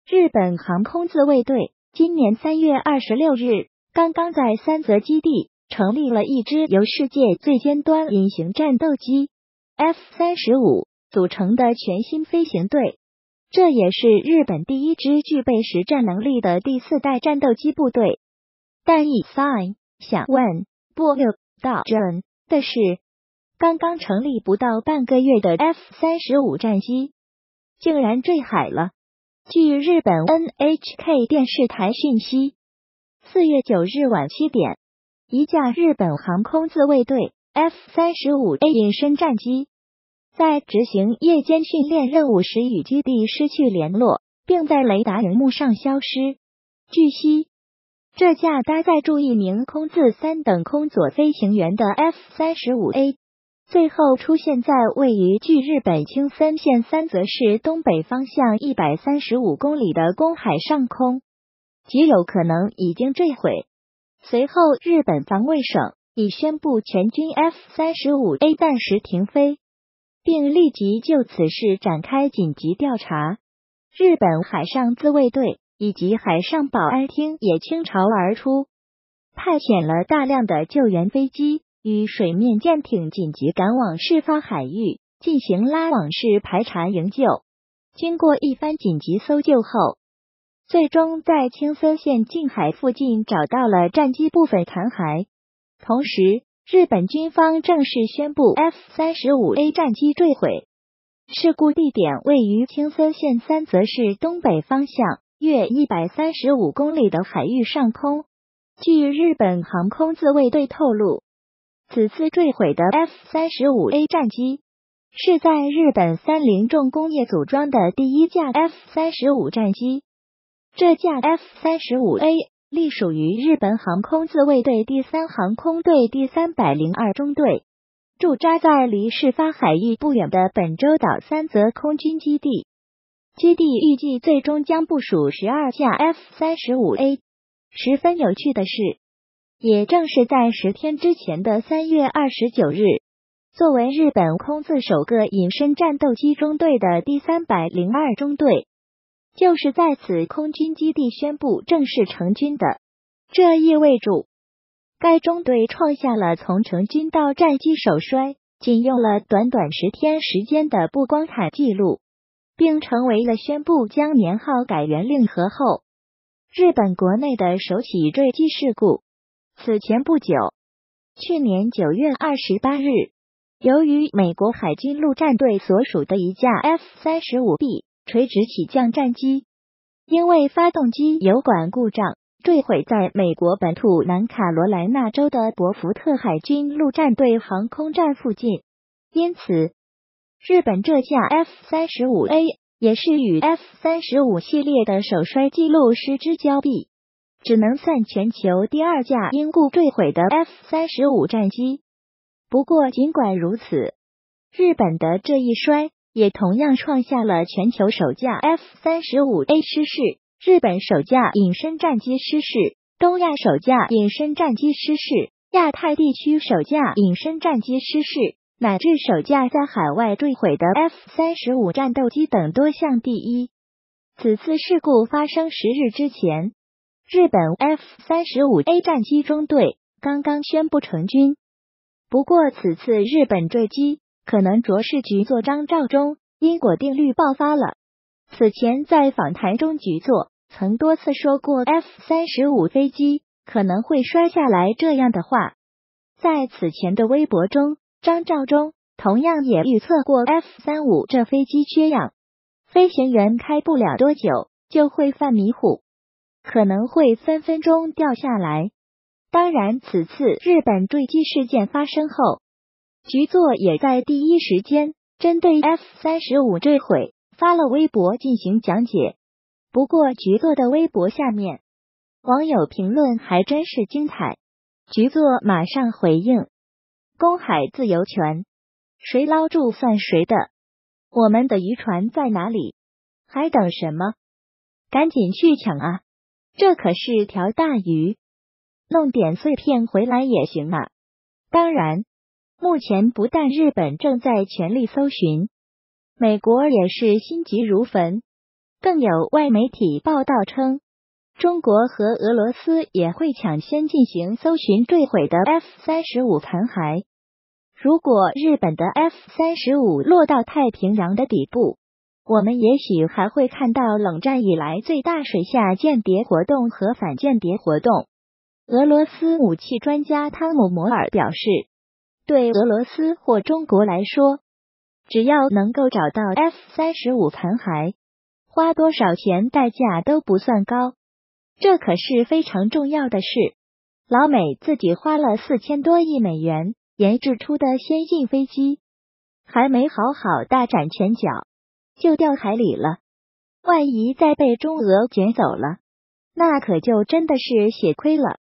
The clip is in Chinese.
日本航空自卫队今年3月26日刚刚在三泽基地成立了一支由世界最尖端隐形战斗机 F-35 组成的全新飞行队，这也是日本第一支具备实战能力的第4代战斗机部队。但想问不到的是，刚刚成立不到半个月的 F-35 战机竟然坠海了。据日本 NHK 电视台讯息，4月9日晚7点，一架日本航空自卫队 F-35A 隐身战机在执行夜间训练任务时与基地失去联络，并在雷达荧幕上消失。据悉，这架搭载住1名空自3等空佐飞行员的 F-35A最后出现在位于距日本青森县三泽市东北方向135公里的公海上空，极有可能已经坠毁。随后，日本防卫省已宣布全军 F-35A 暂时停飞，并立即就此事展开紧急调查。日本海上自卫队以及海上保安厅也倾巢而出，派遣了大量的救援飞机与水面舰艇紧急赶往事发海域，进行拉网式排查营救。经过一番紧急搜救后，最终在青森县近海附近找到了战机部分残骸。同时，日本军方正式宣布 F-35A 战机坠毁。事故地点位于青森县三泽市东北方向约135公里的海域上空。据日本航空自卫队透露，此次坠毁的 F-35A 战机是在日本三菱重工业组装的第一架 F-35 战机。这架 F-35A 隶属于日本航空自卫队第3航空队第302中队，驻扎在离事发海域不远的本州岛三泽空军基地。基地预计最终将部署12架 F-35A。十分有趣的是，也正是在10天之前的3月29日，作为日本空自首个隐身战斗机中队的第302中队，就是在此空军基地宣布正式成军的。这意味着该中队创下了从成军到战机首衰仅用了短短10天时间的不光彩纪录，并成为了宣布将年号改元令和后日本国内的首起坠机事故。此前不久，去年9月28日，由于美国海军陆战队所属的一架 F-35B 垂直起降战机，因为发动机油管故障，坠毁在美国本土南卡罗来纳州的伯福特海军陆战队航空站附近。因此，日本这架 F-35A 也是与 F-35 系列的首衰纪录失之交臂，只能算全球第2架因故坠毁的 F-35 战机。不过尽管如此，日本的这一衰也同样创下了全球首架 F-35A 失事、日本首架隐身战机失事、东亚首架隐身战机失事、亚太地区首架隐身战机失事，乃至首架在海外坠毁的 F-35 战斗机等多项第一。此次事故发生10日之前，日本 F-35A 战机中队刚刚宣布成军。不过此次日本坠机可能着是局座张召忠因果定律爆发了。此前在访谈中局座曾多次说过 F-35 飞机可能会摔下来这样的话。在此前的微博中，张召忠同样也预测过 F-35 这飞机缺氧，飞行员开不了多久就会犯迷糊，可能会分分钟掉下来。当然，此次日本坠机事件发生后，局座也在第一时间针对 F-35 坠毁发了微博进行讲解。不过局座的微博下面，网友评论还真是精彩。局座马上回应：公海自由权，谁捞住算谁的，我们的渔船在哪里？还等什么？赶紧去抢啊！这可是条大鱼，弄点碎片回来也行啊。当然，目前不但日本正在全力搜寻，美国也是心急如焚。更有外媒体报道称，中国和俄罗斯也会抢先进行搜寻坠毁的 F-35残骸。如果日本的 F-35落到太平洋的底部，我们也许还会看到冷战以来最大水下间谍活动和反间谍活动。俄罗斯武器专家汤姆·摩尔表示，对俄罗斯或中国来说，只要能够找到 F-35残骸，花多少钱代价都不算高。这可是非常重要的事。老美自己花了4000多亿美元研制出的先进飞机，还没好好大展拳脚，就掉海里了。万一再被中俄卷走了，那可就真的是血亏了。